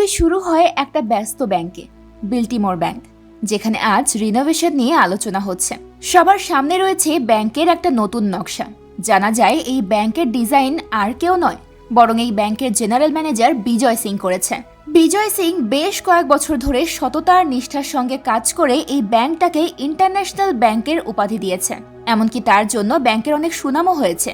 ছবি শুরু হয় একটা ব্যস্ত ব্যাংকে, বিল্টিমোর ব্যাংক, যেখানে আজ রিনোভেশন নিয়ে আলোচনা হচ্ছে। সবার সামনে রয়েছে ব্যাংকের একটা নতুন নকশা। জানা যায় এই ব্যাংকের ডিজাইন আর কেউ নয়, বরং এই ব্যাংকের জেনারেল ম্যানেজার বিজয় সিং করেছে। বিজয় সিং বেশ কয়েক বছর ধরে সততা আর নিষ্ঠার সঙ্গে কাজ করে এই ব্যাংকটাকে ইন্টারন্যাশনাল ব্যাংকের উপাধি দিয়েছে। এমনকি তার জন্য ব্যাংকের অনেক সুনামও হয়েছে।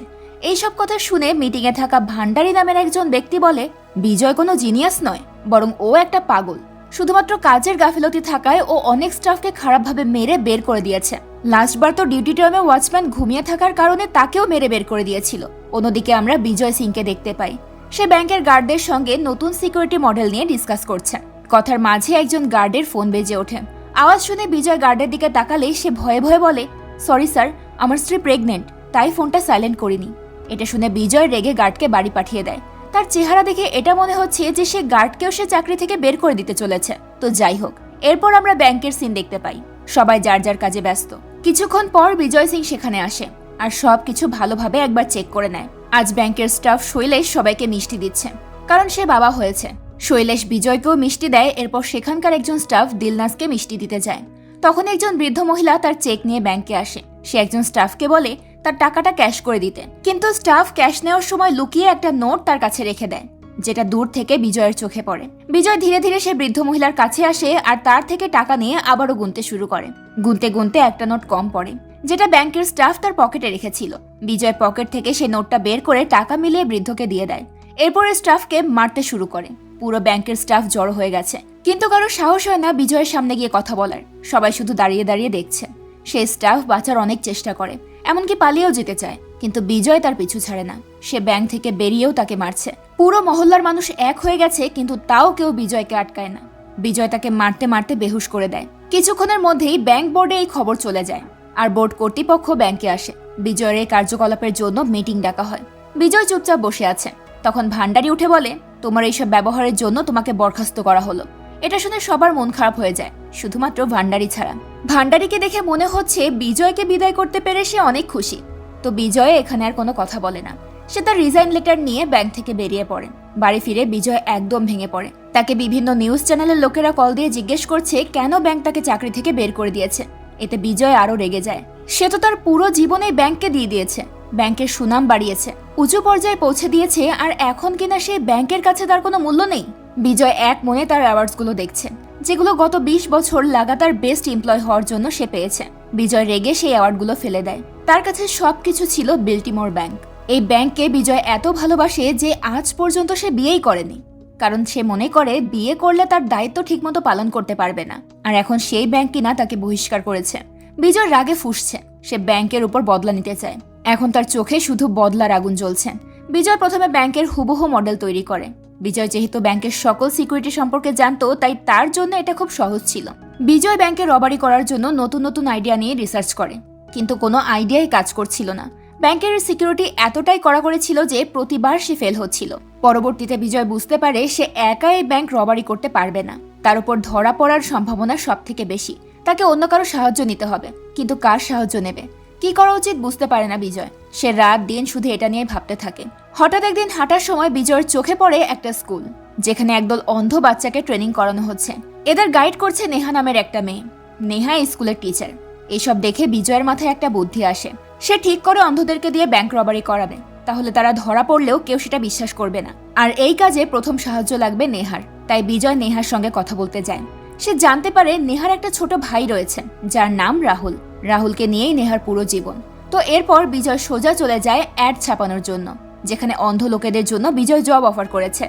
এইসব কথা শুনে মিটিংয়ে থাকা ভান্ডারী নামের একজন ব্যক্তি বলে, বিজয় কোনো জিনিয়াস নয়, বরং ও একটা পাগল। শুধুমাত্র কাজের গাফিলতি থাকায় ও অনেক স্টাফকে খারাপভাবে মেরে বের করে দিয়েছে। লাস্টবার তো ডিউটি টাইমে ওয়াচম্যান ঘুমিয়ে থাকার কারণে তাকেও মেরে বের করে দিয়েছিল। অন্যদিকে আমরা বিজয় সিংকে দেখতে পাই, সে ব্যাংকের গার্ডদের সঙ্গে নতুন সিকিউরিটি মডেল নিয়ে ডিসকাস করছে। কথার মাঝে একজন গার্ডের ফোন বেজে ওঠে। আওয়াজ শুনে বিজয় গার্ডের দিকে তাকালে সে ভয়ে ভয়ে বলে, সরি স্যার, আমার স্ত্রী প্রেগনেন্ট, তাই ফোনটা সাইলেন্ট করিনি। এটা শুনে বিজয় রেগে গার্ডকে বাড়ি পাঠিয়ে দেয়। তার চেহারা দেখে এটা মনে হচ্ছে যে সে গার্ডকেও সে চাকরি থেকে বের করে দিতে চলেছে। তো যাই হোক, এরপর আমরা ব্যাংকের সিন দেখতে পাই। সবাই যার যার কাজে ব্যস্ত। কিছুক্ষণ পর বিজয় সিং সেখানে আসে আর সবকিছু ভালোভাবে একবার চেক করে নেয়। আজ ব্যাংকের স্টাফ শৈলেশ সবাইকে মিষ্টি দিচ্ছে, কারণ সে বাবা হয়েছে। শৈলেশ বিজয়কেও মিষ্টি দেয়। এরপর সেখানকার একজন স্টাফ দিলনাসকে মিষ্টি দিতে যায়। তখন একজন বৃদ্ধ মহিলা তার চেক নিয়ে ব্যাংকে আসে। সে একজন স্টাফকে বলে তার টাকাটা ক্যাশ করে দিতে, কিন্তু স্টাফ ক্যাশ নেওয়ার সময় লুকিয়ে একটা নোট তার কাছে রেখে দেয়, যেটা দূর থেকে বিজয়ের চোখে পড়ে। বিজয় ধীরে ধীরে সে বৃদ্ধ মহিলার কাছে আসে আর তার থেকে টাকা নিয়ে আবারও গুনতে শুরু করে। গুনতে গুনতে একটা নোট কম পড়ে, যেটা ব্যাংকের স্টাফ তার পকেটে রেখেছিল। বিজয় পকেট থেকে সেই নোটটা বের করে টাকা মিলিয়ে বৃদ্ধকে দিয়ে দেয়। এরপরে স্টাফকে মারতে শুরু করে। পুরো ব্যাংকের স্টাফ জড়ো হয়ে গেছে, কিন্তু কারো সাহস হয় না বিজয়ের সামনে গিয়ে কথা বলার। সবাই শুধু দাঁড়িয়ে দাঁড়িয়ে দেখছে। সেই স্টাফ বাঁচার অনেক চেষ্টা করে, এমনকি পালিয়েও যেতে চায়, কিন্তু বিজয় তার পিছু ছাড়ে না। সে ব্যাংক থেকে বেরিয়েও তাকে মারছে। পুরো মহল্লার মানুষ এক হয়ে গেছে, কিন্তু তাও কেউ বিজয়কে আটকায় না। বিজয় তাকে মারতে মারতে বেহুশ করে দেয়। কিছুক্ষণের মধ্যেই ব্যাংক বোর্ডে এই খবর চলে যায় আর বোর্ড কর্তৃপক্ষ ব্যাংকে আসে। বিজয়ের এই কার্যকলাপের জন্য মিটিং ডাকা হয়। বিজয় চুপচাপ বসে আছে। তখন ভান্ডারী উঠে বলে, তোমার এইসব ব্যবহারের জন্য তোমাকে বরখাস্ত করা হলো। এটা শুনে সবার মন খারাপ হয়ে যায়, শুধুমাত্র ভান্ডারী ছাড়া। ভান্ডারীকে দেখে মনে হচ্ছে বিজয়কে বিদায় করতে পেরে সে অনেক খুশি। তো বিজয় এখানে আর কোনো কথা বলে না। সে তার রিজাইন লেটার নিয়ে ব্যাংক থেকে বেরিয়ে পড়ে। বাড়ি ফিরে বিজয় একদম ভেঙে পড়ে। তাকে বিভিন্ন নিউজ চ্যানেলের লোকেরা কল দিয়ে জিজ্ঞেস করছে কেন ব্যাংক তাকে চাকরি থেকে বের করে দিয়েছে। এতে বিজয় আরো রেগে যায়। সে তো তার পুরো জীবনে ব্যাংককে দিয়ে দিয়েছে, ব্যাংকের সুনাম বাড়িয়েছে, উঁচু পর্যায়ে পৌঁছে দিয়েছে, আর এখন কিনা সে ব্যাংকের কাছে তার কোনো মূল্য নেই। বিজয় এক মনে তার অ্যাওয়ার্ডসগুলো দেখছে, যেগুলো গত 20 বছর লাগাতার বেস্ট এমপ্লয় হওয়ার জন্য সে পেয়েছে। বিজয় রেগে সেই অ্যাওয়ার্ডগুলো ফেলে দেয়। তার কাছে সবকিছু ছিল বিল্টিমোর ব্যাংক। এই ব্যাংককে বিজয় এত ভালোবাসে যে আজ পর্যন্ত সে বিয়েই করেনি, কারণ সে মনে করে বিয়ে করলে তার দায়িত্ব ঠিকমতো পালন করতে পারবে না। আর এখন সেই ব্যাংক কিনা তাকে বহিষ্কার করেছে। বিজয় রাগে ফুঁসছে। সে ব্যাংকের উপর বদলা নিতে চায়। এখন তার চোখে শুধু বদলার আগুন জ্বলছে। বিজয় প্রথমে ব্যাংকের হুবহু মডেল তৈরি করে। বিজয় যেহেতু ব্যাংকের সকল সিকিউরিটি সম্পর্কে জানতো, তাই তার জন্য এটা খুব সহজ ছিল। বিজয় ব্যাংকে রবারি করার জন্য নতুন নতুন আইডিয়া নিয়ে রিসার্চ করে, কিন্তু কোনো আইডিয়াই কাজ করছিল না। ব্যাংকের সিকিউরিটি এতটাই কড়াকড়ি ছিল যে প্রতিবার সে ফেল হচ্ছিল। পরবর্তীতে বিজয় বুঝতে পারে সে একা এই ব্যাংক রবারি করতে পারবে না। তার উপর ধরা পড়ার সম্ভাবনা সব থেকে বেশি। তাকে অন্য কারো সাহায্য নিতে হবে, কিন্তু কার সাহায্য নেবে, কি করা উচিত বুঝতে পারে না বিজয়। সে রাত দিন শুধু এটা নিয়ে ভাবতে থাকে। হঠাৎ একদিন হাঁটার সময় বিজয়ের চোখে পড়ে একটা স্কুল, যেখানে একদল অন্ধ বাচ্চাকে ট্রেনিং করানো হচ্ছে। এদের গাইড করছে নেহা নামের একটা মেয়ে। নেহা স্কুলের টিচার। এসব দেখে বিজয়ের মাথায় একটা বুদ্ধি আসে। সে ঠিক করে অন্ধদেরকে দিয়ে ব্যাংক রবারি করাবে, তাহলে তারা ধরা পড়লেও কেউ সেটা বিশ্বাস করবে না। আর এই কাজে প্রথম সাহায্য লাগবে নেহার। তাই বিজয় নেহার সঙ্গে কথা বলতে যায়। সে জানতে পারে নেহার একটা ছোট ভাই রয়েছে, যার নাম রাহুল। রাহুলকে নিয়েই নেহার পুরো জীবন। তো এরপর বিজয় সোজা চলে যায় অ্যাড ছাপানোর জন্য, যেখানে অন্ধ লোকেদের জন্য বিজয় জব অফার করেছে।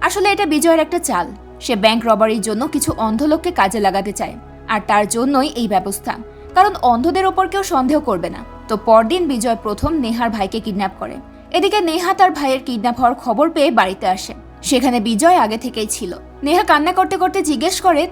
আসলে এটা বিজয়ের একটা চাল। সে ব্যাংক রবারির জন্য কিছু অন্ধ লোককে কাজে লাগাতে চায়, আর তার জন্যই এই ব্যবস্থা, কারণ অন্ধদের ওপর কেউ সন্দেহ করবে না। তো পরদিন বিজয় প্রথম নেহার ভাইকে কিডন্যাপ করে। এদিকে নেহা তার ভাইয়ের কিডন্যাপ হওয়ার খবর পেয়ে বাড়িতে আসে। সেখানে বিজয় আগে থেকেই ছিল। নেহা কান্না করতে করতে জিজ্ঞেস করে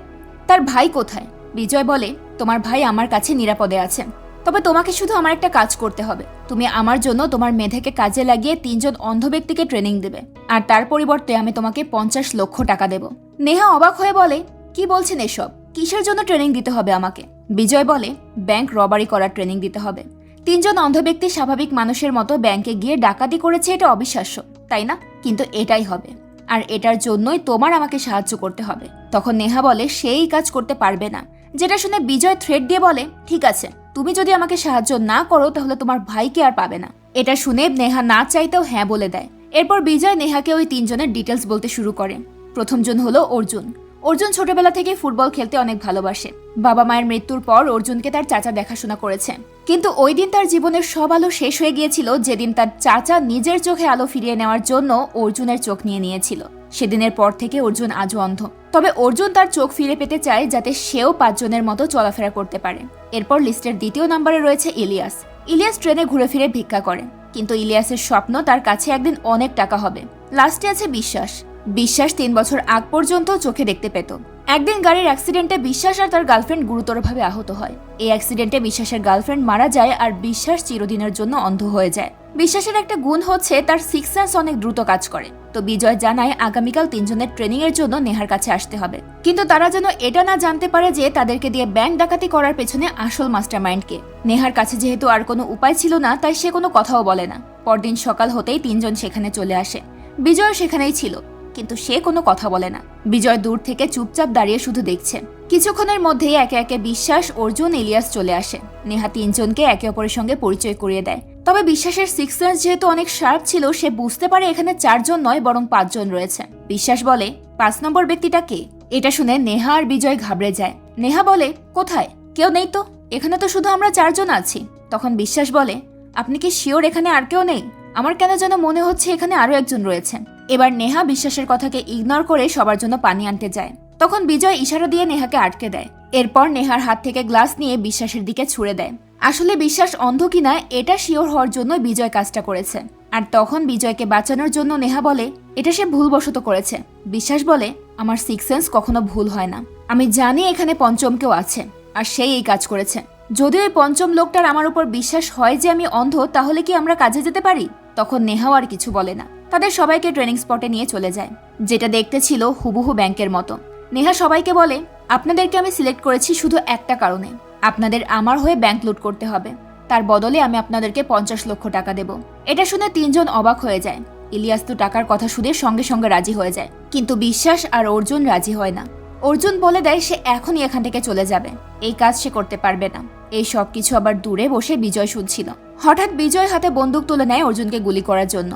তার ভাই কোথায়। বিজয় বলে, তোমার ভাই আমার কাছে নিরাপদে আছে, তবে তোমাকে শুধু আমার একটা কাজ করতে হবে। তুমি আমার জন্য তোমার মেধাকে কাজে লাগিয়ে 3 জন অন্ধ ব্যক্তিকে ট্রেনিং দেবে, আর তার পরিবর্তে আমি তোমাকে 50 লক্ষ টাকা দেব। নেহা অবাক হয়ে বলে, কি বলছেন এসব? কিসের জন্য ট্রেনিং দিতে হবে আমাকে? বিজয় বলে, ব্যাংক রবারি করার ট্রেনিং দিতে হবে। 3 জন অন্ধ ব্যক্তি স্বাভাবিক মানুষের মতো ব্যাংকে গিয়ে ডাকাতি করেছে, এটা অবিশ্বাস্য, তাই না? কিন্তু এটাই হবে। আর এটার জন্যই তোমার আমাকে সাহায্য করতে হবে। তখন নেহা বলে সেই কাজ করতে পারবে না, যেটা শুনে বিজয় থ্রেট দিয়ে বলে ঠিক আছে, তুমি যদি আমাকে সাহায্য না করো তাহলে তোমার ভাইকে আর পাবে না। এটা শুনে নেহা না চাইতেও হ্যাঁ বলে দেয়। এরপর বিজয় নেহাকে ওই তিনজনের ডিটেলস বলতে শুরু করে। প্রথমজন হলো অর্জুন। অর্জুন ছোটবেলা থেকে ফুটবল খেলতে অনেক ভালোবাসে। বাবা মায়ের মৃত্যুর পর অর্জুনকে তার চাচা দেখাশোনা করেছে, কিন্তু ওই দিন তার জীবনের সব আলো শেষ হয়ে গিয়েছিল যেদিন তার চাচা নিজের চোখে আলো ফিরিয়ে নেওয়ার জন্য অর্জুনের চোখ নিয়ে নিয়েছিল। সেদিনের পর থেকে অর্জুন আজও অন্ধ। তবে অর্জুন তার চোখ ফিরে পেতে চায় যাতে সেও 5 জনের মতো চলাফেরা করতে পারে। এরপর লিস্টের দ্বিতীয় নম্বরে রয়েছে ইলিয়াস। ইলিয়াস ট্রেনে ঘুরে ফিরে ভিক্ষা করে, কিন্তু ইলিয়াসের স্বপ্ন তার কাছে একদিন অনেক টাকা হবে। লাস্টে আছে বিশ্বাস। বিশ্বাস 3 বছর আগ পর্যন্ত চোখে দেখতে পেত। একদিন গাড়ির অ্যাক্সিডেন্টে বিশ্বাস আর তার গার্লফ্রেন্ড গুরুতরভাবে আহত হয়। এই অ্যাক্সিডেন্টে বিশ্বাসের গার্লফ্রেন্ড মারা যায় আর বিশ্বাস চিরদিনের জন্য অন্ধ হয়ে যায়। বিশ্বাসের একটা গুণ হচ্ছে তার 6 সেন্স অনেক দ্রুত কাজ করে। তো বিজয় জানায় আগামীকাল 3 জনের ট্রেনিং এর জন্য নেহার কাছে আসতে হবে, কিন্তু তারা যেন এটা না জানতে পারে যে তাদেরকে দিয়ে ব্যাংক ডাকাতি করার পেছনে আসল মাস্টারমাইন্ড কে। নেহার কাছে যেহেতু আর কোনো উপায় ছিল না, তাই সে কোনো কথাও বলে না। পরদিন সকাল হতেই 3 জন সেখানে চলে আসে। বিজয় সেখানেই ছিল, কিন্তু সে কোনো কথা বলে না। বিজয় দূর থেকে চুপচাপ দাঁড়িয়ে শুধু দেখছে। কিছুক্ষণের মধ্যেই একে একে বিশ্বাস, অর্জুন, ইলিয়াস চলে আসে। নেহা 3 জনকে একে অপরের সঙ্গে পরিচয় করিয়ে দেয়। তবে বিশ্বাসের 6 সেন্স যেহেতু অনেক শার্প ছিল, সে বুঝতে পারে এখানে 4 জন নয় বরং 5 জন রয়েছে। বিশ্বাস বলে 5 নম্বর ব্যক্তিটা কে? এটা শুনে নেহা আর বিজয় ঘাবড়ে যায়। নেহা বলে কোথায়? কেউ নেই তো, এখানে তো শুধু আমরা 4 জন আছি। তখন বিশ্বাস বলে আপনি কি শিওর এখানে আর কেউ নেই? আমার কেন যেন মনে হচ্ছে এখানে আরো একজন রয়েছে। এবার নেহা বিশ্বাসের কথাকে ইগনোর করে সবার জন্য পানি আনতে যায়। তখন বিজয় ইশারা দিয়ে নেহাকে আটকে দেয়। এরপর নেহার হাত থেকে গ্লাস নিয়ে বিশ্বাসের দিকে ছুড়ে দেয়। আসলে বিশ্বাস অন্ধ কিনা এটা শিওর হওয়ার জন্য বিজয় কাজটা করেছে। আর তখন বিজয়কে বাঁচানোর জন্য নেহা বলে এটা সে ভুলবশত করেছে। বিশ্বাস বলে আমার 6 সেন্স কখনো ভুল হয় না, আমি জানি এখানে পঞ্চম কেউ আছে আর সেই এই কাজ করেছে। যদি ওই পঞ্চম লোকটার আমার উপর বিশ্বাস হয় যে আমি অন্ধ, তাহলে কি আমরা কাজে যেতে পারি? তখন নেহাও আর কিছু বলে না। তাদের সবাইকে ট্রেনিং স্পটে নিয়ে চলে যায়, যেটা দেখতে ছিল হুবহু ব্যাংকের মতো। নেহা সবাইকে বলে আপনাদেরকে আমি সিলেক্ট করেছি শুধু একটা কারণে, আপনাদের আমার হয়ে ব্যাংক লুট করতে হবে। তার বদলে আমি আপনাদেরকে 50 লক্ষ টাকা দেব। এটা শুনে 3 জন অবাক হয়ে যায়। ইলিয়াস তো টাকার কথা শুনে সঙ্গে সঙ্গে রাজি হয়ে যায়, কিন্তু বিশ্বাস আর অর্জুন রাজি হয় না। অর্জুন বলে দেয় সে এখনই এখান থেকে চলে যাবে, এই কাজ সে করতে পারবে না। এই সব কিছু আবার দূরে বসে বিজয় শুনছিল। হঠাৎ বিজয় হাতে বন্দুক তুলে নেয় অর্জুনকে গুলি করার জন্য।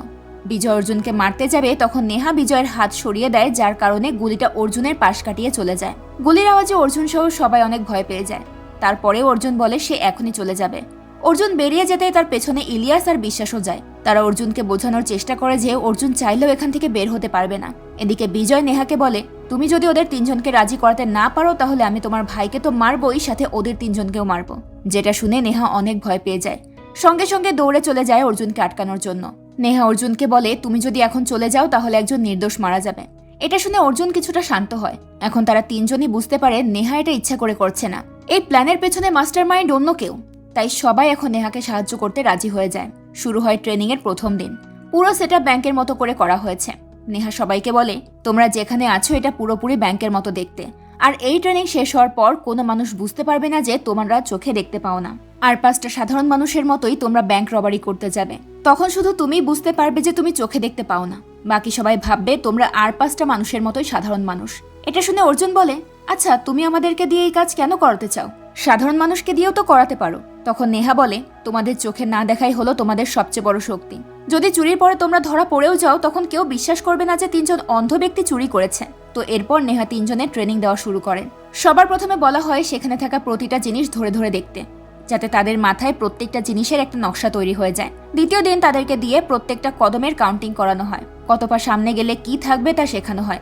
বিজয় অর্জুনকে মারতে যাবে, তখন নেহা বিজয়ের হাত সরিয়ে দেয়, যার কারণে গুলিটা অর্জুনের পাশ কাটিয়ে চলে যায়। গুলির আওয়াজে অর্জুন সহ সবাই অনেক ভয় পেয়ে যায়। তারপরে অর্জুন বলে সে এখনই চলে যাবে। অর্জুন বেরিয়ে যেতে তার পেছনে ইলিয়াস আর বিশ্বাসও যায়। তারা অর্জুনকে বোঝানোর চেষ্টা করে যে অর্জুন চাইলেও এখান থেকে বের হতে পারবে না। এদিকে বিজয় নেহাকে বলে তুমি যদি ওদের 3 জনকে রাজি করাতে না পারো তাহলে আমি তোমার ভাইকে তো মারবই, সাথে ওদের 3 জনকেও মারবো। যেটা শুনে নেহা অনেক ভয় পেয়ে যায়। সঙ্গে সঙ্গে দৌড়ে চলে যায় অর্জুনকে আটকানোর জন্য। নেহা অর্জুনকে বলে তুমি যদি এখন চলে যাও তাহলে একজন নির্দোষ মারা যাবে। এটা শুনে অর্জুন কিছুটা শান্ত হয়। এখন তারা 3 জনই বুঝতে পারে নেহা এটা ইচ্ছা করে করছে না, এই প্ল্যানের পেছনে মাস্টারমাইন্ড অন্য কেউ। তাই সবাই এখন নেহাকে সাহায্য করতে রাজি হয়ে যায়। শুরু হয় ট্রেনিং এর প্রথম দিন। পুরো সেটআপ ব্যাংকের মতো করে করা হয়েছে। নেহা সবাইকে বলে তোমরা যেখানে আছো এটা পুরোপুরি ব্যাংকের মতো দেখতে, আর এই ট্রেনিং শেষ হওয়ার পর কোনো মানুষ বুঝতে পারবে না যে তোমরা চোখে দেখতে পাও না। আর 5টা সাধারণ মানুষের মতোই তোমরা ব্যাংক রবারি করতে যাবে। তখন শুধু তুমি বুঝতে পারবে যে তুমি চোখে দেখতে পাও না, বাকি সবাই ভাববে তোমরা আর 5টা মানুষের মতোই সাধারণ মানুষ। এটা শুনে অর্জুন বলে আচ্ছা তুমি আমাদেরকে দিয়ে এই কাজ কেন করাতে চাও? সাধারণ মানুষকে দিয়েও তো করাতে পারো। তখন নেহা বলে তোমাদের চোখে না দেখাই হলো তোমাদের সবচেয়ে বড় শক্তি। যদি চুরির পরে তোমরা ধরা পড়েও যাও তখন কেউ বিশ্বাস করবে না যে 3 জন অন্ধ ব্যক্তি চুরি করেছে। তো এরপর নেহা 3 জনের ট্রেনিং দেওয়া শুরু করেন। সবার প্রথমে বলা হয় সেখানে থাকা প্রতিটা জিনিস ধরে ধরে দেখতে, যাতে তাদের মাথায় প্রত্যেকটা জিনিসের একটা নকশা তৈরি হয়ে যায়। দ্বিতীয় দিন তাদেরকে দিয়ে প্রত্যেকটা কদমের কাউন্টিং করানো হয়, কত পা সামনে গেলে কি থাকবে তা শেখানো হয়।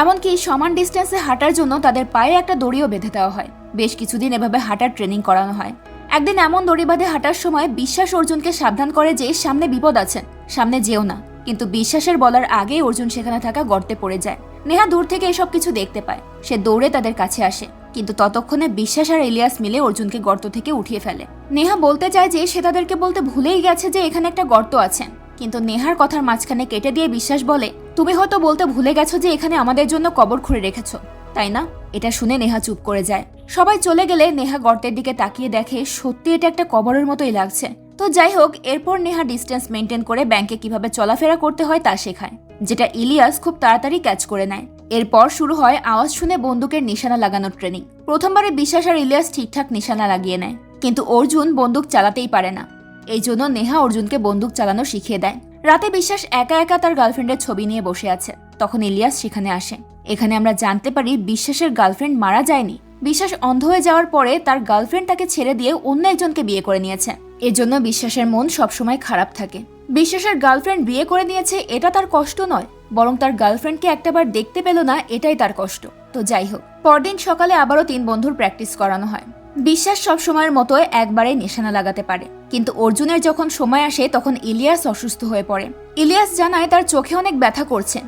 এমনকি সমান ডিস্টেন্সে হাঁটার জন্য তাদের পায়ে একটা দড়িও বেঁধে দেওয়া হয়। বেশ কিছুদিন এভাবে হাঁটার ট্রেনিং করানো হয়। একদিন এমন দড়ি বাঁধে হাঁটার সময় বিশ্বাস অর্জুনকে সাবধান করে যে সামনে বিপদ আছে, সামনে যেও না। কিন্তু বিশ্বাসের বলার আগেই অর্জুন সেখানে থাকা গর্তে পড়ে যায়। নেহা দূর থেকে এসব কিছু দেখতে পায়। সে দৌড়ে তাদের কাছে আসে, কিন্তু ততক্ষণে বিশ্বাস আর ইলিয়াস মিলে অর্জুনকে গর্ত থেকে উঠিয়ে ফেলে। নেহা বলতে চায় যে সে তাদেরকে বলতে ভুলেই গেছে যে এখানে একটা গর্ত আছে, কিন্তু নেহার কথার মাঝখানে কেটে দিয়ে বিশ্বাস বলে তুমি হয়তো বলতে ভুলে গেছো যে এখানে আমাদের জন্য কবর খুঁড়ে রেখেছো, তাই না? এটা শুনে নেহা চুপ করে যায়। সবাই চলে গেলে নেহা গর্তের দিকে তাকিয়ে দেখে সত্যি এটা একটা কবরের মতোই লাগছে। তো যাই হোক, এরপর নেহা ডিস্টেন্স মেনটেন করে ব্যাংকে কিভাবে চলাফেরা করতে হয় তা শেখায়। যেটা ইলিয়াস খুব তাড়াতাড়ি ক্যাচ করে নেয়। এরপর শুরু হয় আওয়াজ শুনে বন্দুকের নিশানা লাগানোর ট্রেনিং। প্রথমবারে বিশ্বাস আর ইলিয়াস ঠিকঠাক নিশানা লাগিয়ে নেয়, কিন্তু অর্জুন বন্দুক চালাতেই পারে না। এই জন্য নেহা অর্জুনকে বন্দুক চালানো শিখিয়ে দেয়। রাতে বিশ্বাস একা একা তার গার্লফ্রেন্ডের ছবি নিয়ে বসে আছে, তখন ইলিয়াস সেখানে আসে। এখানে আমরা জানতে পারি বিশ্বাসের গার্লফ্রেন্ড মারা যায়নি। বিশ্বাস অন্ধ হয়ে যাওয়ার পরে তার গার্লফ্রেন্ড তাকে ছেড়ে দিয়ে অন্য একজনকে বিয়ে করে নিয়েছে। এজন্য বিশ্বাসের মন সবসময় খারাপ থাকে। বিশ্বাসের গার্লফ্রেন্ড বিয়ে করে নিয়েছে এটা তার কষ্ট নয়, বরং তার গার্লফ্রেন্ডকে একটাবার দেখতে পেল না, এটাই তার কষ্ট। তো যাই হোক, পরদিন সকালে আবারও 3 বন্ধুর প্র্যাকটিস করানো হয়। বিশ্বাস সব সময়ের মতো একবারে নিশানা লাগাতে পারে, কিন্তু অর্জুনের যখন সময় আসে তখন ইলিয়াস অসুস্থ হয়ে পড়ে। ইলিয়াস জানায় তার চোখে অনেক ব্যথা করছে,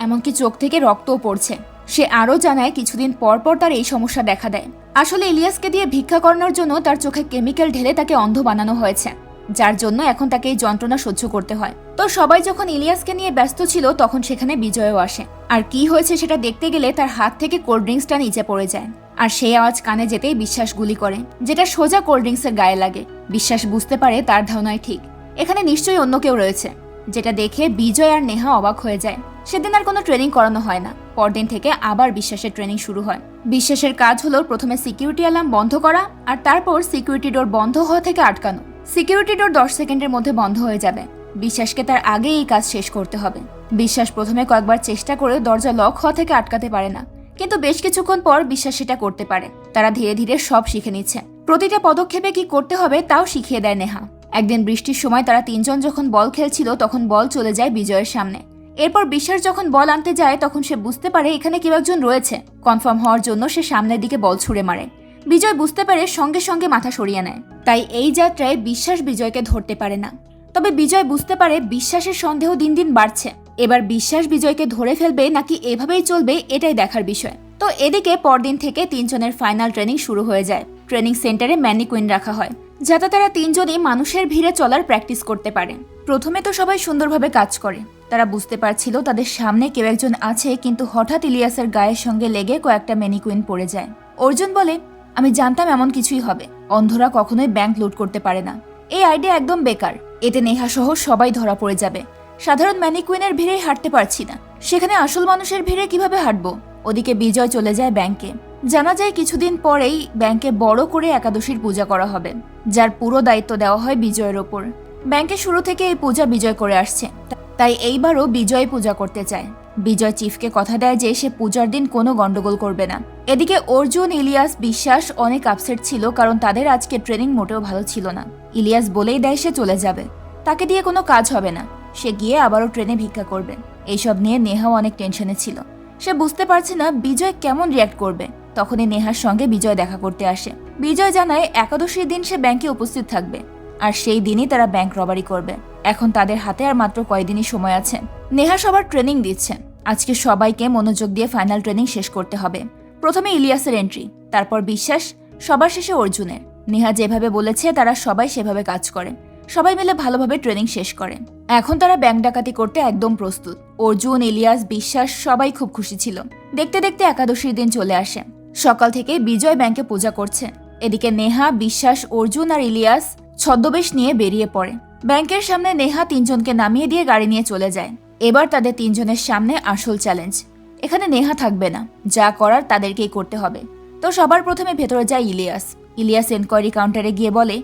এমনকি চোখ থেকে রক্তও পড়ছে। সে আরও জানায় কিছুদিন পর পর তার এই সমস্যা দেখা দেয়। আসলে ইলিয়াসকে দিয়ে ভিক্ষা করানোর জন্য তার চোখে কেমিক্যাল ঢেলে তাকে অন্ধ বানানো হয়েছে, যার জন্য এখন তাকে এই যন্ত্রণা সহ্য করতে হয়। তো সবাই যখন ইলিয়াসকে নিয়ে ব্যস্ত ছিল তখন সেখানে বিজয়ও আসে। আর কি হয়েছে সেটা দেখতে গেলে তার হাত থেকে কোল্ড ড্রিঙ্কসটা নিচে পড়ে যায়, আর সেই আওয়াজ কানে যেতেই বিশ্বাস গুলি করে, যেটা সোজা কোল্ড ড্রিঙ্কসের গায়ে লাগে। বিশ্বাস বুঝতে পারে তার ধারণাই ঠিক, এখানে নিশ্চয়ই অন্য কেউ রয়েছে, যেটা দেখে বিজয় আর নেহা অবাক হয়ে যায়। সেদিন আর কোনো ট্রেনিং করানো হয় না। পরদিন থেকে আবার বিশ্বাসের ট্রেনিং শুরু হয়। বিশ্বাসের কাজ হলো প্রথমে সিকিউরিটি অ্যালার্ম বন্ধ করা, আর তারপর সিকিউরিটি ডোর বন্ধ হওয়া থেকে আটকানো। সিকিউরিটি ডোর 10 সেকেন্ডের মধ্যে বন্ধ হয়ে যাবে, বিশ্বাসকে তার আগে এই কাজ শেষ করতে হবে। বিশ্বাস প্রথমে কয়েকবার চেষ্টা করে দরজা লক হওয়া থেকে আটকাতে পারে না, কিন্তু বেশ কিছুক্ষণ পর বিশ্বাস সেটা করতে পারে। তারা ধীরে ধীরে সব শিখে নিচ্ছে, প্রতিটা পদক্ষেপে কি করতে হবে তাও শিখিয়ে দেয় নেহা। একদিন বৃষ্টির সময় তারা 3 জন যখন বল খেলছিল তখন বল চলে যায় বিজয়ের সামনে। এরপর বিশ্বাস যখন বল আনতে যায় তখন সে বুঝতে পারে এখানে কেউ একজন রয়েছে। কনফার্ম হওয়ার জন্য সে সামনের দিকে বল ছুড়ে মারে। বিজয় বুঝতে পারে, সঙ্গে সঙ্গে মাথা সরিয়ে নেয়। তাই এই যাত্রায় বিশ্বাস বিজয়কে ধরতে পারে না। তবে বিজয় বুঝতে পারে বিশ্বাসের সন্দেহ দিন দিন বাড়ছে। এবার বিশ্বাস বিজয়কে ধরে ফেলবে নাকি এভাবেই চলবে এটাই দেখার বিষয়। তো এদিকে পরদিন থেকে 3 জনের ফাইনাল ট্রেনিং শুরু হয়ে যায়। ট্রেনিং সেন্টারে ম্যানিকুইন রাখা হয়, যাতে তারা 3 জনই মানুষের ভিড়ে চলার প্র্যাকটিস করতে পারে। প্রথমে তো সবাই সুন্দরভাবে কাজ করে। তারা বুঝতে পারছিল তাদের সামনে কেউ একজন আছে, কিন্তু হঠাৎ ইলিয়াসের গায়ের সঙ্গে লেগে কয়েকটা ম্যানিকুইন পড়ে যায়। অর্জুন বলে, আমি জানতাম এমন কিছুই হবে, অন্ধরা কখনোই ব্যাংক লুট করতে পারে না। এই আইডিয়া একদম বেকার, এতে নেহা সহ সবাই ধরা পড়ে যাবে। সাধারণ ম্যানিকুইনের ভিড়েই হাঁটতে পারছি না, সেখানে আসল মানুষের ভিড়ে কিভাবে হাঁটবো? ওদিকে বিজয় চলে যায় ব্যাংকে। জানা যায় কিছুদিন পরেই ব্যাংকে বড় করে একাদশীর পূজা করা হবে, যার পুরো দায়িত্ব দেওয়া হয় বিজয়ের ওপর। ব্যাংকে শুরু থেকে এই পূজা বিজয় করে আসছে, তাই এইবারও বিজয় পূজা করতে চায়। বিজয় চিফকে কথা দেয় যে সে পূজার দিন কোনো গন্ডগোল করবে না। এদিকে অর্জুন, ইলিয়াস, বিশ্বাস অনেক আপসেট ছিল, কারণ তাদের আজকে ট্রেনিং মোটেও ভালো ছিল না। ইলিয়াস বলেই দেয় সে চলে যাবে, তাকে দিয়ে কোনো কাজ হবে না, সে গিয়ে আবারও ট্রেনে ভিক্ষা করবে। এইসব নিয়ে নেহাও অনেক টেনশনে ছিল, সে বুঝতে পারছে না বিজয় কেমন রিয়াক্ট করবে। তখনই নেহার সঙ্গে বিজয় দেখা করতে আসে। বিজয় জানায় একাদশীর দিন সে ব্যাংকে উপস্থিত থাকবে, আর সেই দিনই তারা ব্যাংক রবারি করবে। এখন তাদের হাতে আর মাত্র কয়েকদিনই সময় আছে। নেহা সবার ট্রেনিং দিচ্ছে। আজকে সবাইকে মনোযোগ দিয়ে ফাইনাল ট্রেনিং শেষ করতে হবে। প্রথমে ইলিয়াসের এন্ট্রি, তারপর বিশ্বাস, সবার শেষে অর্জুনের। নেহা যেভাবে বলেছে তারা সবাই সেভাবে কাজ করে, সবাই মিলে ভালোভাবে ট্রেনিং শেষ করে। এখন তারা ব্যাংক ডাকাতি করতে একদম প্রস্তুত। অর্জুন, ইলিয়াস, বিশ্বাস সবাই খুব খুশি ছিল। দেখতে দেখতে একাদশীর দিন চলে আসে। সকাল থেকে বিজয় ব্যাংকে পূজা করছে। এদিকে নেহা, বিশ্বাস, অর্জুন আর ইলিয়াস ছদ্মবেশ নিয়ে বেরিয়ে পড়ে। ব্যাংকের সামনে নেহা 3 জনকে নামিয়ে দিয়ে গাড়ি নিয়ে চলে যায়। এবার তাদের 3 জনের সামনে আসল চ্যালেঞ্জ। এখানে নেহা থাকবে না, যা করার তাদেরকেই করতে হবে। তো সবার প্রথমে ভেতরে যায় ইলিয়াস। ইলিয়াস এনকোয়ারি কাউন্টারে গিয়ে বলে,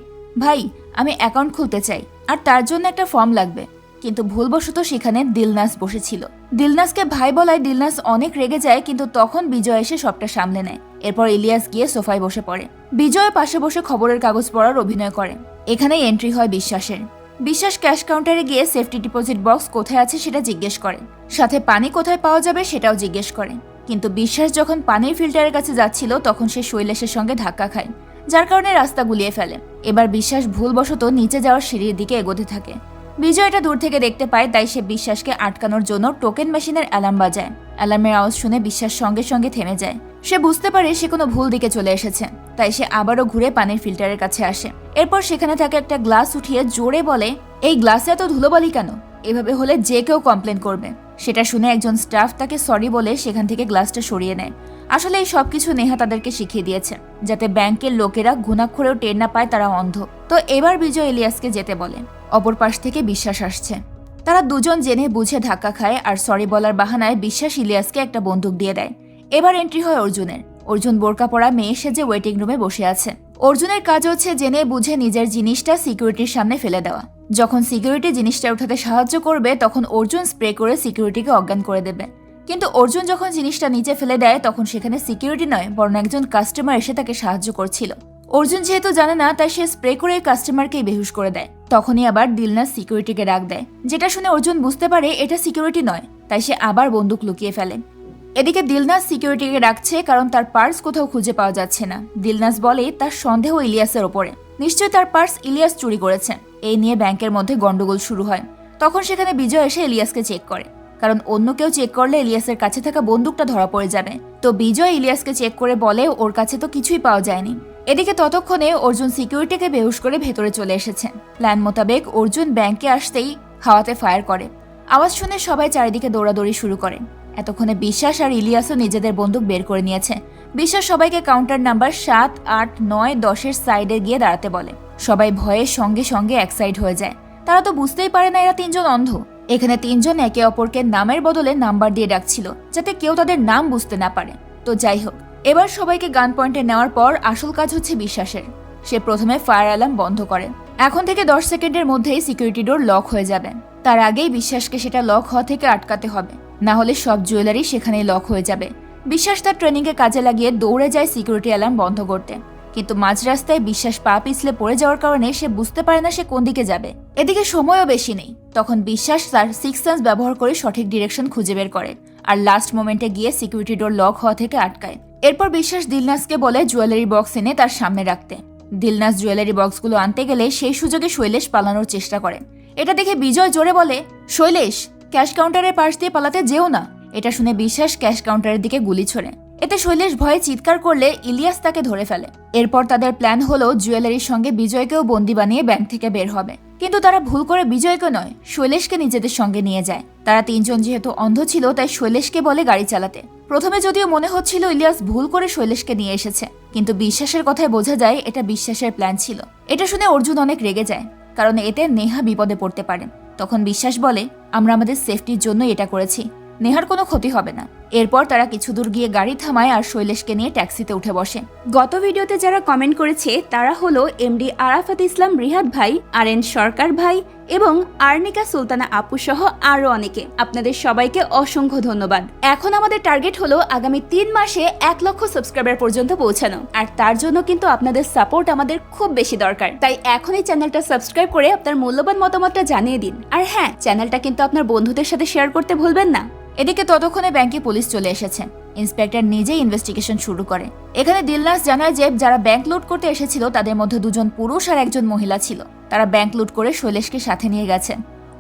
ভাই আমি অ্যাকাউন্ট খুলতে চাই, আর তার জন্য একটা ফর্ম লাগবে। কিন্তু ভুলবশত সেখানে দিলনাস বসেছিল। দিলনাসকে ভাই বলায় দিলনাস অনেক রেগে যায়, কিন্তু তখন বিজয় এসে সবটা সামলে নেয়। এরপর ইলিয়াস গিয়ে সোফায় বসে পড়ে। বিজয় পাশে বসে খবরের কাগজ পড়ার অভিনয় করে। এখানেই এন্ট্রি হয় বিশ্বাসের। বিশ্বাস ক্যাশ কাউন্টারে গিয়ে সেফটি ডিপোজিট বক্স কোথায় আছে সেটা জিজ্ঞেস করে, সাথে পানি কোথায় পাওয়া যাবে সেটাও জিজ্ঞেস করে। কিন্তু বিশ্বাস যখন পানির ফিল্টারের কাছে যাচ্ছিল তখন সে শৈলেশের সঙ্গে ধাক্কা খায়, যার কারণে রাস্তা গুলিয়ে ফেলে। এবার বিশ্বাস ভুলবশত নিচে যাওয়ার সিঁড়ির দিকে এগোতে থাকে। বিজয় এটা দূর থেকে দেখতে পায়, তাই সে বিশ্বাসকে আটকানোর জন্য টোকেন মেশিনের অ্যালার্ম বাজায়। অ্যালার্মের আওয়াজ শুনে বিশ্বাস সঙ্গে সঙ্গে থেমে যায়। সে বুঝতে পারে সে কোনো ভুল দিকে চলে এসেছে, তাই সে আবারও ঘুরে পানির ফিল্টারের কাছে আসে। এরপর সেখানে থাকে একটা গ্লাস উঠিয়ে জোরে বলে, এই গ্লাসে এত ধুলোবালি কেন? এভাবে হলে যে কেউ কমপ্লেন করবে। সেটা শুনে একজন স্টাফ তাকে সরি বলে সেখান থেকে গ্লাসটা সরিয়ে নেয়। আসলে এই সবকিছু নেহা তাদেরকে শিখিয়ে দিয়েছে, যাতে ব্যাংকের লোকেরা ঘুণাক্ষরেও টের না পায় তারা অন্ধ। তো এবার বিজয় ইলিয়াসকে যেতে বলে। অপর পাশ থেকে বিশ্বাস আসছে। তারা দুজন জেনে বুঝে ধাক্কা খায় আর সরি বলার বাহানায় বিশ্বাস ইলিয়াসকে একটা বন্দুক দিয়ে দেয়। এবার এন্ট্রি হয় অর্জুনের। অর্জুন বোরকা পরা মেয়ে সেজে ওয়েটিং রুমে বসে আছে। অর্জুনের কাজ হচ্ছে জেনে বুঝে নিজের জিনিসটা সিকিউরিটির সামনে ফেলে দেওয়া। যখন সিকিউরিটি জিনিসটা উঠাতে সাহায্য করবে তখন অর্জুন স্প্রে করে সিকিউরিটিকে অজ্ঞান করে দেবে। কিন্তু অর্জুন যখন জিনিসটা নিচে ফেলে দেয় তখন সেখানে সিকিউরিটি নয় বরং একজন কাস্টমার এসে তাকে সাহায্য করছিল। অর্জুন যেহেতু জানে না তাই সে স্প্রে করে কাস্টমারকেই বেহুশ করে দেয়। তখনই আবার দিলনাজ সিকিউরিটিকে ডাক দেয়, যেটা শুনে অর্জুন বুঝতে পারে এটা সিকিউরিটি নয়, তাই সে আবার বন্দুক লুকিয়ে ফেলে। এদিকে দিলনাজ সিকিউরিটিকে ডাকছে কারণ তার পার্স কোথাও খুঁজে পাওয়া যাচ্ছে না। দিলনাজ বলে তার সন্দেহ ইলিয়াসের ওপরে, নিশ্চয়ই তার পার্স ইলিয়াস চুরি করেছে। এই নিয়ে ব্যাংকের মধ্যে গন্ডগোল শুরু হয়। তখন সেখানে বিজয় এসে ইলিয়াসকে চেক করে, কারণ অন্য কেউ চেক করলে ইলিয়াসের কাছে থাকা বন্দুকটা ধরা পড়ে যাবে। তো বিজয় ইলিয়াসকে চেক করে বলে ওর কাছে তো কিছুই পাওয়া যায়নি। এদিকে ততক্ষণে অর্জুন সিকিউরিটিকে বেহুশ করে ভেতরে চলে এসেছে। প্ল্যান মোতাবেক অর্জুন ব্যাংকে আসতেই হাওয়াতে ফায়ার করে। আওয়াজ শুনে সবাই চারিদিকে দৌড়াদৌড়ি শুরু করে। এতক্ষণে বিশ্বাস আর ইলিয়াসও নিজেদের বন্দুক বের করে নিয়েছে। বিশ্বাস সবাইকে কাউন্টার নাম্বার 7, 8, 9, 10-এর সাইডে গিয়ে দাঁড়াতে বলে। সবাই ভয়ের সঙ্গে সঙ্গে এক সাইড হয়ে যায়। তারা তো বুঝতেই পারে না এরা তিনজন অন্ধ। এখানে তিনজন একে অপরকে নামের বদলে নাম্বার দিয়ে ডাকছিল যাতে কেউ তাদের নাম বুঝতে না পারে। তো যাই হোক, এবার সবাইকে গান পয়েন্টে নেওয়ার পর আসল কাজ হচ্ছে বিশ্বাসের। সে প্রথমে ফায়ার অ্যালার্ম বন্ধ করে। এখন থেকে 10 সেকেন্ডের মধ্যেই সিকিউরিটি ডোর লক হয়ে যাবে। তার আগেই বিশ্বাসকে সেটা লক হওয়া থেকে আটকাতে হবে, না হলে সব জুয়েলারি সেখানেই লক হয়ে যাবে। বিশ্বাস তার ট্রেনিংকে কাজে লাগিয়ে দৌড়ে যায় সিকিউরিটি অ্যালার্ম বন্ধ করতে। কিন্তু মাঝ রাস্তায় বিশ্বাস পা পিছলে পড়ে যাওয়ার কারণে সে বুঝতে পারে না সে কোন দিকে যাবে। এদিকে সময়ও বেশি নেই। তখন বিশ্বাস তার 6 সেন্স ব্যবহার করে সঠিক ডিরেকশন খুঁজে বের করে আর লাস্ট মোমেন্টে গিয়ে সিকিউরিটি ডোর লক হওয়া থেকে আটকায়। এরপর বিশ্বাস দিলনাজকে বলে জুয়েলারি বক্স এনে তার সামনে রাখতে। দিলনাজ জুয়েলারি বক্সগুলো আনতে গেলে সেই সুযোগে শৈলেশ পালানোর চেষ্টা করে। এটা দেখে বিজয় জোরে বলে, শৈলেশ, ক্যাশ কাউন্টারের পাশ দিয়ে পালাতে যেও না। এটা শুনে বিশ্বাস ক্যাশ কাউন্টারের দিকে গুলি ছোড়ে। এতে শৈলেশ ভয়ে চিৎকার করলে ইলিয়াস তাকে ধরে ফেলে। এরপর তাদের প্ল্যান হলো জুয়েলারির সঙ্গে বিজয়কেও বন্দি বানিয়ে ব্যাংক থেকে বের হবে। কিন্তু তারা ভুল করে বিজয়কে নয়, শৈলেশকে নিজেদের সঙ্গে নিয়ে যায়। তারা তিনজন যেহেতু অন্ধ ছিল তাই শৈলেশকে বলে গাড়ি চালাতে। প্রথমে যদিও মনে হচ্ছিল ইলিয়াস ভুল করে শৈলেশকে নিয়ে এসেছে, কিন্তু বিশ্বাসের কথায় বোঝা যায় এটা বিশ্বাসের প্ল্যান ছিল। এটা শুনে অর্জুন অনেক রেগে যায়, কারণ এতে নেহা বিপদে পড়তে পারে। তখন বিশ্বাস বলে, আমরা আমাদের সেফটির জন্য এটা করেছি, নেহার কোনো ক্ষতি হবে না। এরপর তারা কিছু দূর গিয়ে গাড়ি থামায় আর শৈলেশকে নিয়ে ট্যাক্সিতে উঠে বসে। গত ভিডিওতে যারা কমেন্ট করেছে তারা হলো এমডি আরাফাত ইসলাম রিহাদ ভাই, আরএন সরকার ভাই এবং আর্নিকা সুলতানা আপু সহ আরো অনেকে। আপনাদের সবাইকে অসংখ্য ধন্যবাদ। এখন আমাদের টার্গেট হলো আগামী 3 মাসে 1 লক্ষ সাবস্ক্রাইবার পর্যন্ত পৌঁছানো, আর তার জন্য কিন্তু আপনাদের সাপোর্ট আমাদের খুব বেশি দরকার। তাই এখনই চ্যানেলটা সাবস্ক্রাইব করে আপনার মূল্যবান মতামতটা জানিয়ে দিন। আর হ্যাঁ, চ্যানেলটা কিন্তু আপনার বন্ধুদের সাথে শেয়ার করতে ভুলবেন না। এদিকে ততক্ষণে ব্যাংকে পুলিশ চলে এসেছে। ইন্সপেক্টর নিজেই ইনভেস্টিগেশন শুরু করে। এখানে দিলনাজ জানায় যে যারা ব্যাংক লুট করতে এসেছিল তাদের মধ্যে 2 জন পুরুষ আর 1 জন মহিলা ছিল। তারা ব্যাংক লুট করে শৈলেশকে সাথে নিয়ে গেছে।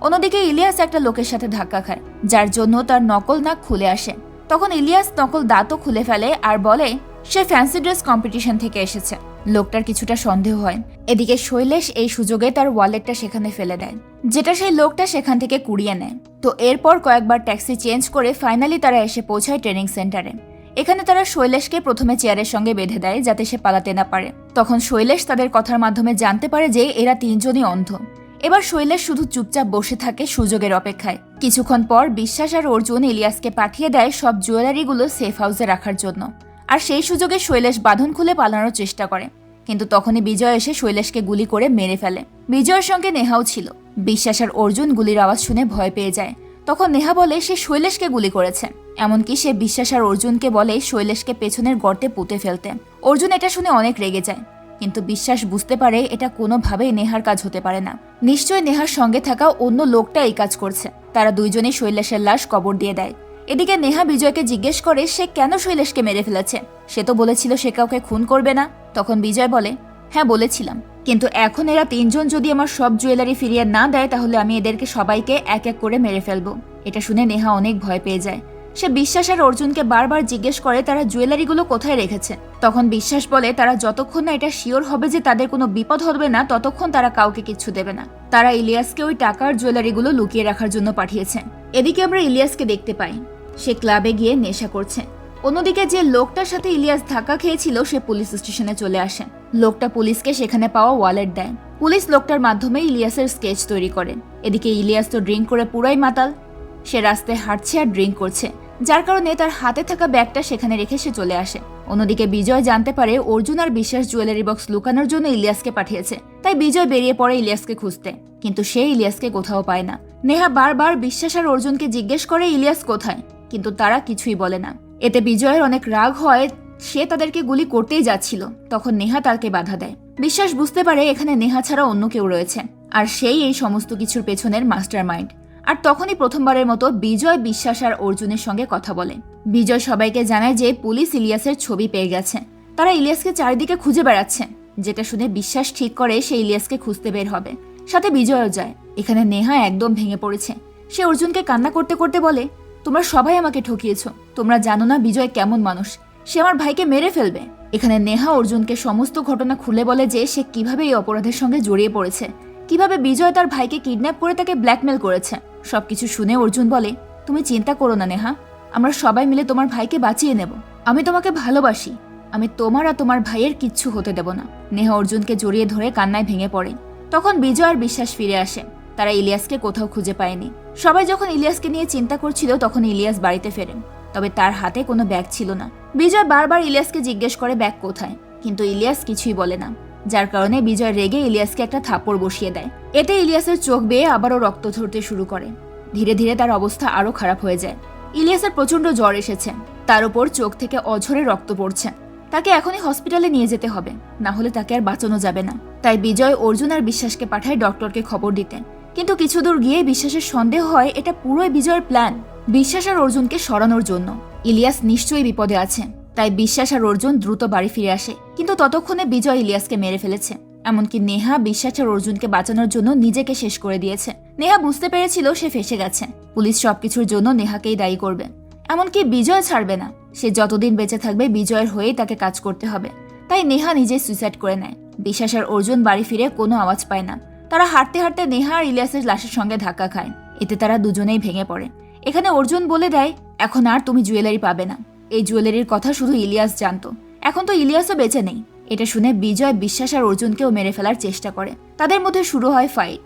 অন্যদিকে ইলিয়াস একটা লোকের সাথে ধাক্কা খায়, যার জন্য তার নকল নাক খুলে আসে। তখন ইলিয়াস নকল দাঁতও খুলে ফেলে আর বলে সে ফ্যান্সি ড্রেস কম্পিটিশন থেকে এসেছে। লোকটার কিছুটা সন্দেহ হয়। এদিকে শৈলেশ এই সুযোগে তার ওয়ালেটটা সেখানে ফেলে দেয়, যেটা সেই লোকটা সেখান থেকে কুড়িয়ে নেয়। তো এরপর কয়েকবার ট্যাক্সি চেঞ্জ করে ফাইনালি তারা এসে পৌঁছায় ট্রেনিং সেন্টারে। এখানে তারা শৈলেশকে প্রথমে চেয়ারের সঙ্গে বেঁধে দেয় যাতে সে পালাতে না পারে। তখন শৈলেশ তাদের কথার মাধ্যমে জানতে পারে যে এরা 3 জনই অন্ধ। এবার শৈলেশ শুধু চুপচাপ বসে থাকে সুযোগের অপেক্ষায়। কিছুক্ষণ পর বিশ্বাস আর অর্জুন ইলিয়াসকে পাঠিয়ে দেয় সব জুয়েলারিগুলো সেফ হাউসে রাখার জন্য। আর সেই সুযোগে শৈলেশ বাঁধন খুলে পালানোর চেষ্টা করে, কিন্তু তখনই বিজয় এসে শৈলেশকে গুলি করে মেরে ফেলে। বিজয়ের সঙ্গে নেহাও ছিল। বিশ্বাস আর অর্জুন গুলির আওয়াজ শুনে ভয় পেয়ে যায়। তখন নেহা বলে সে শৈলেশকে গুলি করেছে। এমনকি সে বিশ্বাস আর অর্জুনকে বলে শৈলেশকে পেছনের গর্তে পুঁতে ফেলতে। অর্জুন এটা শুনে অনেক রেগে যায়, কিন্তু বিশ্বাস বুঝতে পারে এটা কোনোভাবেই নেহার কাজ হতে পারে না। নিশ্চয়ই নেহার সঙ্গে থাকা অন্য লোকটা এই কাজ করছে। তারা 2 জনই শৈলেশের লাশ কবর দিয়ে দেয়। এদিকে নেহা বিজয়কে জিজ্ঞেস করে সে কেন শৈলেশকে মেরে ফেলেছে। সে তো বলেছিল সে কাউকে খুন করবে না। তখন বিজয় বলে, হ্যাঁ বলেছিলাম, কিন্তু এখন এরা 3 জন যদি আমার সব জুয়েলারি ফিরিয়ে না দেয় তাহলে আমি এদেরকে সবাইকে এক এক করে মেরে ফেলবো। এটা শুনে নেহা অনেক ভয় পেয়ে যায়। সে বিশ্বাস আর অর্জুনকে বারবার জিজ্ঞেস করে তারা জুয়েলারিগুলো কোথায় রেখেছে। তখন বিশ্বাস বলে তারা যতক্ষণ না এটা শিওর হবে যে তাদের কোনো বিপদ হবে না ততক্ষণ তারা কাউকে কিচ্ছু দেবে না। তারা ইলিয়াসকে ওই টাকার জুয়েলারিগুলো লুকিয়ে রাখার জন্য পাঠিয়েছে। এদিকে আমরা ইলিয়াসকে দেখতে পাই, সে ক্লাবে গিয়ে নেশা করছে। অন্যদিকে যে লোকটার সাথে ইলিয়াস ধাক্কা খেয়েছিল সে পুলিশ স্টেশনে চলে আসে। লোকটা পুলিশকে সেখানে পাওয়া ওয়ালেট দেয়। পুলিশ লোকটার মাধ্যমে ইলিয়াসের স্কেচ তৈরি করে। এদিকে ইলিয়াস তো ড্রিঙ্ক করে পুরাই মাতাল। সে রাস্তায় হাঁটছে আর ড্রিঙ্ক করছে, যার কারণে তার হাতে থাকা ব্যাগটা সেখানে রেখে সে চলে আসে। অন্যদিকে বিজয় জানতে পারে অর্জুন আর বিশ্বাস জুয়েলারি বক্স লুকানোর জন্য ইলিয়াসকে পাঠিয়েছে। তাই বিজয় বেরিয়ে পড়ে ইলিয়াসকে খুঁজতে, কিন্তু সে ইলিয়াসকে কোথাও পায় না। নেহা বারবার বিশ্বাস আর অর্জুনকে জিজ্ঞেস করে ইলিয়াস কোথায়, কিন্তু তারা কিছুই বলে না। এতে বিজয়ের অনেক রাগ হয়। সে তাদেরকে গুলি করতেই যাচ্ছিল, তখন নেহা তাকে বাধা দেয়। বিশ্বাস বুঝতে পারে এখানে নেহা ছাড়া অন্য কেউ রয়েছে, আর সেই এই সমস্ত কিছুর পেছনের মাস্টার মাইন্ড। আর তখনই প্রথমবারের মতো বিজয় বিশ্বাস আর অর্জুনের সঙ্গে কথা বলে। বিজয় সবাইকে জানায় যে পুলিশ ইলিয়াসের ছবি পেয়ে গেছে, তারা ইলিয়াসকে চারিদিকে খুঁজে বেড়াচ্ছে। যেটা শুনে বিশ্বাস ঠিক করে সে ইলিয়াসকে খুঁজতে বের হবে, সাথে বিজয়ও যায়। এখানে নেহা একদম ভেঙে পড়েছে। সে অর্জুনকে কান্না করতে করতে বলে, তোমরা সবাই আমাকে ঠকিয়েছো, তোমরা জানো না বিজয় কেমন মানুষ, সে আমার ভাইকে মেরে ফেলবে। এখানে নেহা অর্জুনকে সমস্ত ঘটনা খুলে বলে যে সে কিভাবে এই অপরাধের সঙ্গে জড়িয়ে পড়েছে, কিভাবে বিজয় তার ভাইকে কিডন্যাপ করে তাকে ব্ল্যাকমেল করেছে। সবকিছু শুনে অর্জুন বলে, তুমি চিন্তা করো না নেহা, আমরা সবাই মিলে তোমার ভাইকে বাঁচিয়ে নেব। আমি তোমাকে ভালোবাসি, আমি তোমার আর তোমার ভাইয়ের কিচ্ছু হতে দেব না। নেহা অর্জুনকে জড়িয়ে ধরে কান্নায় ভেঙে পড়ে। তখন বিজয় আর বিশ্বাস ফিরে আসে। তারা ইলিয়াসকে কোথাও খুঁজে পায়নি। সবাই যখন ইলিয়াসকে নিয়ে চিন্তা করছিল তখন ইলিয়াস বাড়িতে ফেরেন, তবে তার হাতে কোনো ব্যাগ ছিল না। বিজয় বারবার ইলিয়াসকে জিজ্ঞেস করে ব্যাগ কোথায়, কিন্তু ইলিয়াস কিছুই বলে না, যার কারণে বিজয় রেগে ইলিয়াসকে একটা থাপ্পড় বসিয়ে দেয়। এতে ইলিয়াসের চোখ বেয়ে আবারও রক্ত ঝরতে শুরু করে। ধীরে ধীরে তার অবস্থা আরো খারাপ হয়ে যায়। ইলিয়াসের প্রচন্ড জ্বর এসেছে, তার উপর চোখ থেকে অঝরে রক্ত পড়ছে। তাকে এখনই হসপিটালে নিয়ে যেতে হবে, না হলে তাকে আর বাঁচানো যাবে না। তাই বিজয় অর্জুন আর বিশ্বাসকে পাঠায় ডক্টরকে খবর দিতে। কিন্তু কিছু দূর গিয়ে বিশ্বাসের সন্দেহ হয় এটা পুরোই বিজয়ের প্ল্যান, বিশ্বাস আর অর্জুনকে সরানোর জন্য। ইলিয়াস নিশ্চয়ই বিপদে আছে, তাই বিশ্বাস আর অর্জুন দ্রুত বাড়ি ফিরে আসে। কিন্তু ততক্ষণে বিজয় ইলিয়াসকে মেরে ফেলেছে। এমনকি নেহা বিশ্বাস আর অর্জুনকে বাঁচানোর জন্য নিজেকে শেষ করে দিয়েছে। নেহা বুঝতে পেরেছিল সে ফেঁসে গেছে, পুলিশ সবকিছুর জন্য নেহাকেই দায়ী করবে। এমনকি বিজয় ছাড়বে না, সে যতদিন বেঁচে থাকবে বিজয়ের হয়েই তাকে কাজ করতে হবে। তাই নেহা নিজে সুইসাইড করে নেয়। বিশ্বাস আর অর্জুন বাড়ি ফিরে কোনো আওয়াজ পায় না। তারা হাঁটতে হাঁটতে নেহা আর ইলিয়াসের লাশের সঙ্গে ধাক্কা খায়। এতে তারা দুজনেই ভেঙে পড়ে। এখানে অর্জুন বলে দেয়, এখন আর তুমি জুয়েলারি পাবে না। এই জুয়েলারির কথা শুধু ইলিয়াস জানতো, এখন তো ইলিয়াসও বেঁচে নেই। এটা শুনে বিজয় বিশ্বাস আর অর্জুনকেও মেরে ফেলার চেষ্টা করে। তাদের মধ্যে শুরু হয় ফাইট।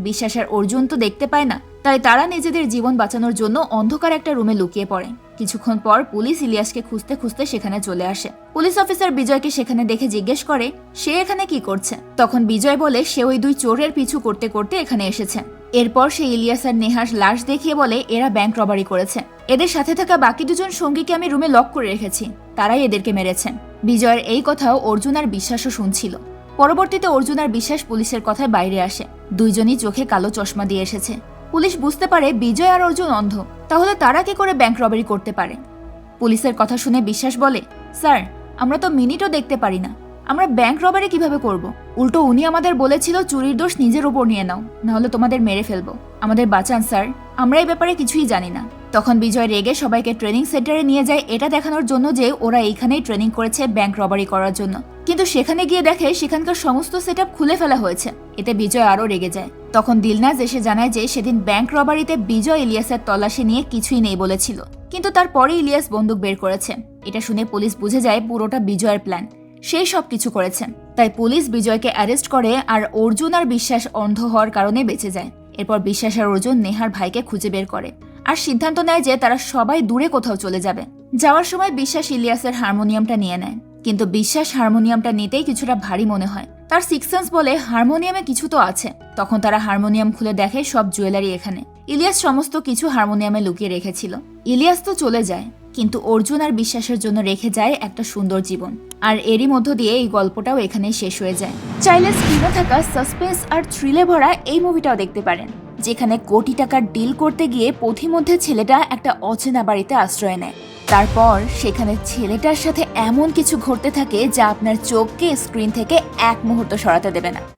বিশ্বাস আর অর্জুন তো দেখতে পায় না, তাই তারা নিজেদের জীবন বাঁচানোর জন্য অন্ধকার একটা রুমে লুকিয়ে পড়ে। কিছুক্ষণ পর পুলিশ ইলিয়াসকে খুঁজতে খুঁজতে সেখানে চলে আসে। পুলিশ অফিসার বিজয়কে সেখানে দেখে জিজ্ঞেস করে সে এখানে কি করছে। তখন বিজয় বলে সে ওই দুই চোরের পিছু করতে করতে এখানে এসেছে। এরপর সে ইলিয়াস আর নেহার লাশ দেখিয়ে বলে এরা ব্যাংক রবারি করেছে। এদের সাথে থাকা বাকি দুজন সঙ্গীকে আমি রুমে লক করে রেখেছি, তারাই এদেরকে মেরেছে। বিজয়ের এই কথাও অর্জুন আর বিশ্বাসও শুনছিল। পরবর্তীতে অর্জুন আর বিশ্বাস পুলিশের কথায় বাইরে আসে। দুইজনই চোখে কালো চশমা দিয়ে এসেছে। পুলিশ বুঝতে পারে বিজয় আর অর্জুন অন্ধ, তাহলে তারা কি করে ব্যাংক রবারি করতে পারে। পুলিশের কথা শুনে বিশ্বাস বলে, স্যার আমরা তো মিনিটও দেখতে পারি না, আমরা ব্যাংক রবারি কিভাবে করব। উল্টো উনি আমাদের বলেছিল চুরির দোষ নিজের উপর নিয়ে নাও, নাহলে তোমাদের মেরে ফেলবো, আমাদের বাঁচান স্যার, আমরা এই ব্যাপারে কিছুই জানি না। তখন বিজয় রেগে সবাইকে ট্রেনিং সেন্টারে নিয়ে যায় এটা দেখানোর জন্য যে ওরা এইখানেই ট্রেনিং করেছে ব্যাংক রবারি করার জন্য। কিন্তু সেখানে গিয়ে দেখে সেখানকার সমস্ত সেটআপ খুলে ফেলা হয়েছে। এতে বিজয় আরো রেগে যায়। তখন দিলনাজ এসে জানায় যে সেদিন ব্যাংক রবারিতে বিজয় ইলিয়াসের তল্লাশি নিয়ে কিছুই নেই বলেছিল, কিন্তু তারপরে ইলিয়াস বন্দুক বের করেছে। এটা শুনে পুলিশ বুঝে যায় পুরোটা বিজয়ের প্ল্যান, সেই সব কিছু করেছে। তাই পুলিশ বিজয়কে অ্যারেস্ট করে আর অর্জুন আর বিশ্বাস অন্ধ হওয়ার কারণে বেঁচে যায়। এরপর বিশ্বাস আর অর্জুন নেহার ভাইকে খুঁজে বের করে আর সিদ্ধান্ত নেয় যে তারা সবাই দূরে কোথাও চলে যাবে। যাওয়ার সময় বিশ্বাস ইলিয়াসের হারমোনিয়ামটা নিয়ে নেয়, কিন্তু বিশ্বাস হারমোনিয়ামটা নিতেই কিছুটা ভারী মনে হয়। তার সিক্স সেন্স বলে হারমোনিয়ামে কিছু তো আছে। তখন তারা হারমোনিয়াম খুলে দেখে সব জুয়েলারি এখানে। ইলিয়াস সমস্ত কিছু হারমোনিয়ামে লুকিয়ে রেখেছিল। ইলিয়াস তো চলে যায়, কিন্তু অর্জুন আর বিশ্বাসের জন্য রেখে যায় একটা সুন্দর জীবন। আর এরই মধ্য দিয়ে এই গল্পটাও এখানেই শেষ হয়ে যায়। চাইলে স্ক্রিনে থাকা সাসপেন্স আর থ্রিলে ভরা এই মুভিটাও দেখতে পারেন, যেখানে কোটি টাকার ডিল করতে গিয়ে পথিমধ্যে ছেলেটা একটা অচেনা বাড়িতে আশ্রয় নেয়। তারপর সেখানে ছেলেটার সাথে এমন কিছু ঘটতে থাকে যা আপনার চোখকে স্ক্রিন থেকে এক মুহূর্ত সরাতে দেবে না।